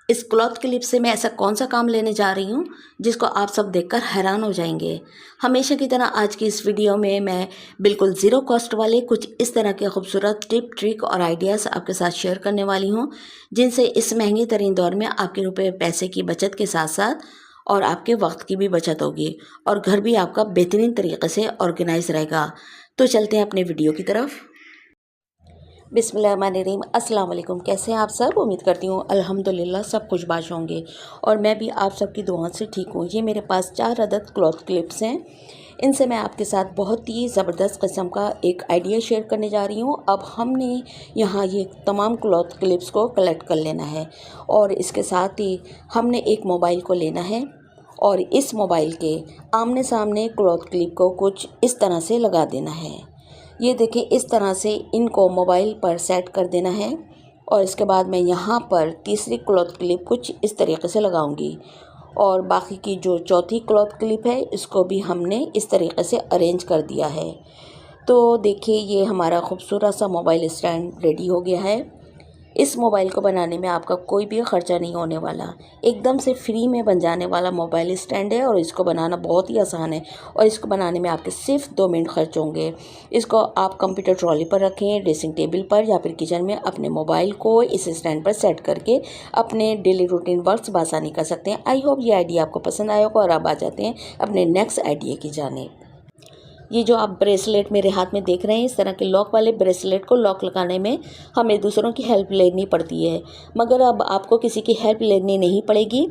इस cloth clip से मैं ऐसा कौन सा काम लेने जा रही हूँ जिसको आप सब देखकर हैरान हो जाएंगे। हमेशा की तरह आज की इस वीडियो में मैं बिल्कुल ज़ीरो कॉस्ट वाले कुछ इस तरह के खूबसूरत टिप ट्रिक और आइडियाज़ आपके साथ शेयर करने वाली हूँ, जिनसे इस महंगे तरीन दौर में आपके रुपए पैसे की बचत के साथ साथ और आपके वक्त की भी बचत होगी और घर भी आपका बेहतरीन तरीके से ऑर्गेनाइज रहेगा। तो चलते हैं अपने वीडियो की तरफ। बिस्मिल्लाहिर्रहमानिर्रहीम, अस्सलाम वालेकुम। कैसे हैं आप सब? उम्मीद करती हूँ अल्हम्दुलिल्लाह सब खुशबाश होंगे और मैं भी आप सबकी दुआ से ठीक हूँ। ये मेरे पास 4 अदद क्लॉथ क्लिप्स हैं। इनसे मैं आपके साथ बहुत ही ज़बरदस्त किस्म का एक आइडिया शेयर करने जा रही हूँ। अब हमने यहाँ ये तमाम क्लॉथ क्लिप्स को कलेक्ट कर लेना है और इसके साथ ही हमने एक मोबाइल को लेना है और इस मोबाइल के आमने सामने क्लॉथ क्लिप को कुछ इस तरह से लगा देना है। ये देखें, इस तरह से इनको मोबाइल पर सेट कर देना है और इसके बाद मैं यहाँ पर तीसरी क्लॉथ क्लिप कुछ इस तरीके से लगाऊंगी और बाकी की जो चौथी क्लॉथ क्लिप है इसको भी हमने इस तरीके से अरेंज कर दिया है। तो देखिए, ये हमारा खूबसूरत सा मोबाइल स्टैंड रेडी हो गया है। इस मोबाइल को बनाने में आपका कोई भी ख़र्चा नहीं होने वाला, एकदम से फ्री में बन जाने वाला मोबाइल स्टैंड है और इसको बनाना बहुत ही आसान है और इसको बनाने में आपके सिर्फ 2 मिनट खर्च होंगे। इसको आप कंप्यूटर ट्रॉली पर रखें, ड्रेसिंग टेबल पर या फिर किचन में अपने मोबाइल को इस स्टैंड पर सेट करके अपने डेली रूटीन वर्क्स बआसानी कर सकते हैं। आई होप ये आइडिया आपको पसंद आया होगा और अब आ जाते हैं अपने नेक्स्ट आइडिया की जानिब। ये जो आप ब्रेसलेट मेरे हाथ में देख रहे हैं, इस तरह के लॉक वाले ब्रेसलेट को लॉक लगाने में हमें दूसरों की हेल्प लेनी पड़ती है, मगर अब आपको किसी की हेल्प लेनी नहीं पड़ेगी।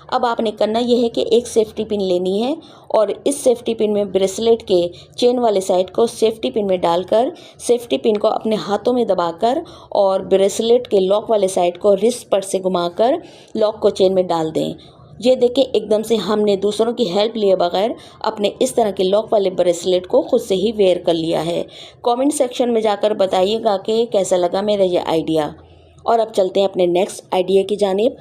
अब आपने करना यह है कि एक सेफ्टी पिन लेनी है और इस सेफ्टी पिन में ब्रेसलेट के चेन वाले साइड को सेफ्टी पिन में डालकर सेफ्टी पिन को अपने हाथों में दबाकर और ब्रेसलेट के लॉक वाले साइड को रिस्ट पर से घुमाकर लॉक को चेन में डाल दें। ये देखें, एकदम से हमने दूसरों की हेल्प लिए बगैर अपने इस तरह के लॉक वाले ब्रेसलेट को खुद से ही वेयर कर लिया है। कमेंट सेक्शन में जाकर बताइएगा कि कैसा लगा मेरा ये आइडिया। और अब चलते हैं अपने नेक्स्ट आइडिया की जानिब।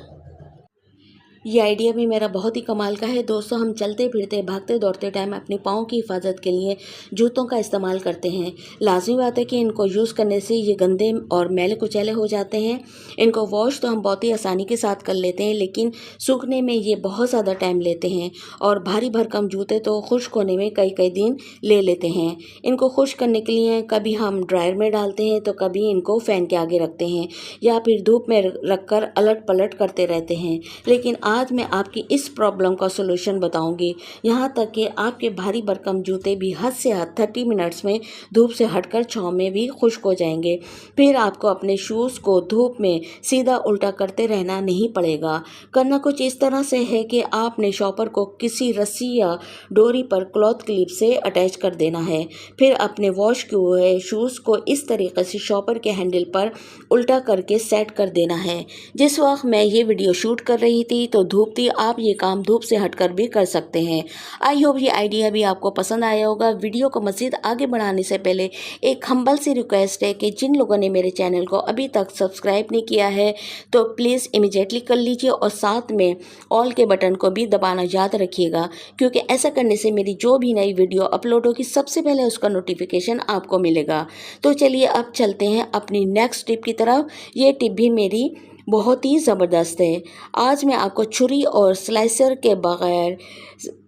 ये आइडिया भी मेरा बहुत ही कमाल का है दोस्तों। हम चलते फिरते भागते दौड़ते टाइम अपने पाँव की हिफाजत के लिए जूतों का इस्तेमाल करते हैं। लाजमी बात है कि इनको यूज़ करने से ये गंदे और मैले कुचैले हो जाते हैं। इनको वॉश तो हम बहुत ही आसानी के साथ कर लेते हैं, लेकिन सूखने में ये बहुत ज़्यादा टाइम लेते हैं और भारी भरकम जूते तो खुश्क होने में कई कई दिन ले लेते हैं। इनको खुश्क करने के लिए कभी हम ड्रायर में डालते हैं तो कभी इनको फ़ैन के आगे रखते हैं या फिर धूप में रख कर अलट पलट करते रहते हैं। लेकिन आज मैं आपकी इस प्रॉब्लम का सलूशन बताऊंगी, यहाँ तक कि आपके भारी भरकम जूते भी हद से हद 30 मिनट्स में धूप से हटकर छांव में भी खुश्क हो जाएंगे। फिर आपको अपने शूज़ को धूप में सीधा उल्टा करते रहना नहीं पड़ेगा। करना कुछ इस तरह से है कि आपने शॉपर को किसी रस्सी या डोरी पर क्लॉथ क्लिप से अटैच कर देना है। फिर अपने वॉश किए हुए शूज़ को इस तरीके से शॉपर के हैंडल पर उल्टा करके सेट कर देना है। जिस वक्त मैं ये वीडियो शूट कर रही थी तो धूप थी, आप ये काम धूप से हटकर भी कर सकते हैं। आई होप ये आइडिया भी आपको पसंद आया होगा। वीडियो को मज़ीद आगे बढ़ाने से पहले एक हम्बल सी रिक्वेस्ट है कि जिन लोगों ने मेरे चैनल को अभी तक सब्सक्राइब नहीं किया है तो प्लीज़ इमीडिएटली कर लीजिए और साथ में ऑल के बटन को भी दबाना याद रखिएगा, क्योंकि ऐसा करने से मेरी जो भी नई वीडियो अपलोड होगी सबसे पहले उसका नोटिफिकेशन आपको मिलेगा। तो चलिए अब चलते हैं अपनी नेक्स्ट टिप की तरफ। ये टिप भी मेरी बहुत ही ज़बरदस्त है। आज मैं आपको छुरी और स्लाइसर के बगैर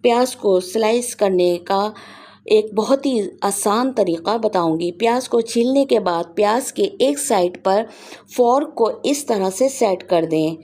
प्याज को स्लाइस करने का एक बहुत ही आसान तरीक़ा बताऊंगी। प्याज को छीलने के बाद प्याज के एक साइड पर फोर्क को इस तरह से सेट कर दें।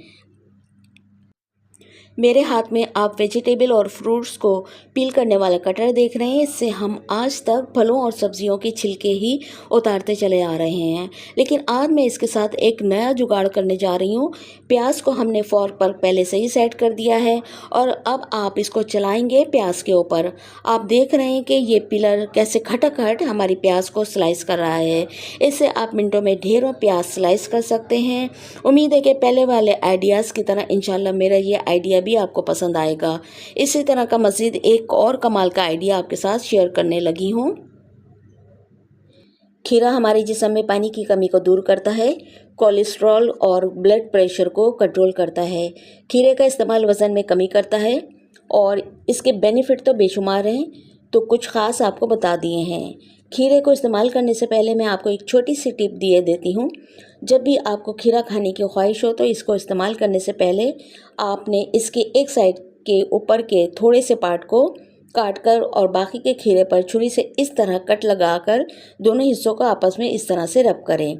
मेरे हाथ में आप वेजिटेबल और फ्रूट्स को पील करने वाला कटर देख रहे हैं। इससे हम आज तक फलों और सब्जियों के छिलके ही उतारते चले आ रहे हैं, लेकिन आज मैं इसके साथ एक नया जुगाड़ करने जा रही हूँ। प्याज को हमने फोर्क पर पहले से ही सेट कर दिया है और अब आप इसको चलाएंगे प्याज के ऊपर। आप देख रहे हैं कि ये पिलर कैसे खटाखट हमारी प्याज को स्लाइस कर रहा है। इससे आप मिनटों में ढेरों प्याज स्लाइस कर सकते हैं। उम्मीद है कि पहले वाले आइडियाज़ की तरह इंशाल्लाह मेरा ये आइडिया भी आपको पसंद आएगा। इसी तरह का मज़ीद एक और कमाल का आइडिया आपके साथ शेयर करने लगी हूँ। खीरा हमारे जिस्म में पानी की कमी को दूर करता है, कोलेस्ट्रॉल और ब्लड प्रेशर को कंट्रोल करता है। खीरे का इस्तेमाल वज़न में कमी करता है और इसके बेनिफिट तो बेशुमार हैं। तो कुछ ख़ास आपको बता दिए हैं। खीरे को इस्तेमाल करने से पहले मैं आपको एक छोटी सी टिप दिए देती हूँ। जब भी आपको खीरा खाने की ख्वाहिश हो तो इसको इस्तेमाल करने से पहले आपने इसके एक साइड के ऊपर के थोड़े से पार्ट को काट कर और बाकी के खीरे पर छुरी से इस तरह कट लगाकर दोनों हिस्सों को आपस में इस तरह से रब करें।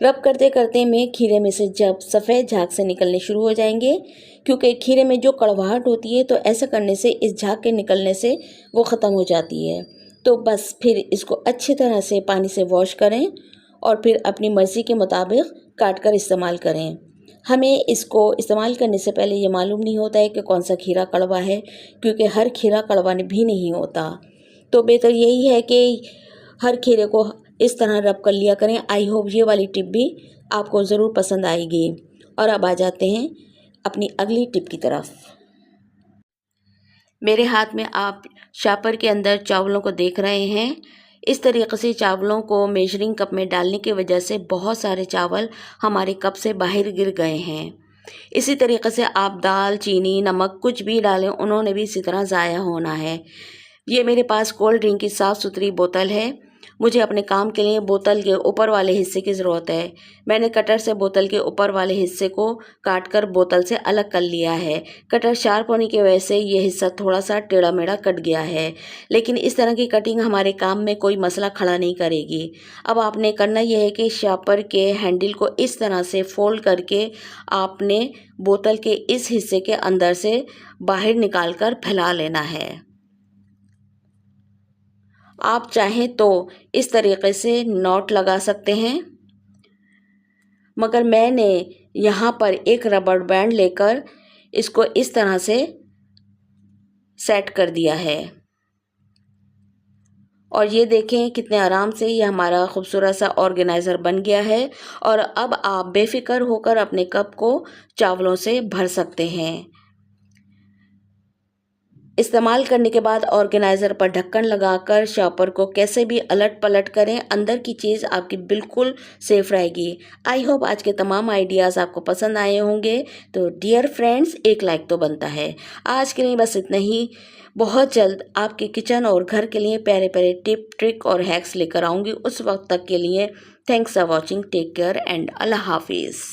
रब करते करते में खीरे में से जब सफ़ेद झाग से निकलने शुरू हो जाएंगे, क्योंकि खीरे में जो कड़वाहट होती है तो ऐसा करने से इस झाग के निकलने से वो ख़त्म हो जाती है। तो बस फिर इसको अच्छी तरह से पानी से वॉश करें और फिर अपनी मर्ज़ी के मुताबिक काट कर इस्तेमाल करें। हमें इसको इस्तेमाल करने से पहले ये मालूम नहीं होता है कि कौन सा खीरा कड़वा है, क्योंकि हर खीरा कड़वा भी नहीं होता। तो बेहतर यही है कि हर खीरे को इस तरह रब कर लिया करें। आई होप ये वाली टिप भी आपको ज़रूर पसंद आएगी। और अब आ जाते हैं अपनी अगली टिप की तरफ। मेरे हाथ में आप शापर के अंदर चावलों को देख रहे हैं। इस तरीके से चावलों को मेजरिंग कप में डालने की वजह से बहुत सारे चावल हमारे कप से बाहर गिर गए हैं। इसी तरीके से आप दाल, चीनी, नमक कुछ भी डालें, उन्होंने भी इसी तरह ज़ाया होना है। ये मेरे पास कोल्ड ड्रिंक की साफ़ सुथरी बोतल है। मुझे अपने काम के लिए बोतल के ऊपर वाले हिस्से की ज़रूरत है। मैंने कटर से बोतल के ऊपर वाले हिस्से को काट कर बोतल से अलग कर लिया है। कटर शार्प होने की वजह से ये हिस्सा थोड़ा सा टेढ़ा मेढ़ा कट गया है, लेकिन इस तरह की कटिंग हमारे काम में कोई मसला खड़ा नहीं करेगी। अब आपने करना यह है कि शापर के हैंडल को इस तरह से फोल्ड करके आपने बोतल के इस हिस्से के अंदर से बाहर निकाल कर फैला लेना है। आप चाहें तो इस तरीके से नॉट लगा सकते हैं, मगर मैंने यहाँ पर एक रबर बैंड लेकर इसको इस तरह से सेट कर दिया है। और ये देखें कितने आराम से ये हमारा खूबसूरत सा ऑर्गेनाइज़र बन गया है। और अब आप बेफिक्र होकर अपने कप को चावलों से भर सकते हैं। इस्तेमाल करने के बाद ऑर्गेनाइज़र पर ढक्कन लगाकर शॉपर को कैसे भी अलट पलट करें, अंदर की चीज़ आपकी बिल्कुल सेफ़ रहेगी। आई होप आज के तमाम आइडियाज़ आपको पसंद आए होंगे। तो डियर फ्रेंड्स, एक लाइक तो बनता है। आज के लिए बस इतना ही। बहुत जल्द आपके किचन और घर के लिए प्यारे प्यारे टिप, ट्रिक और हैक्स लेकर आऊँगी। उस वक्त तक के लिए thanks for watching. Take care and अल्लाह हाफिज़।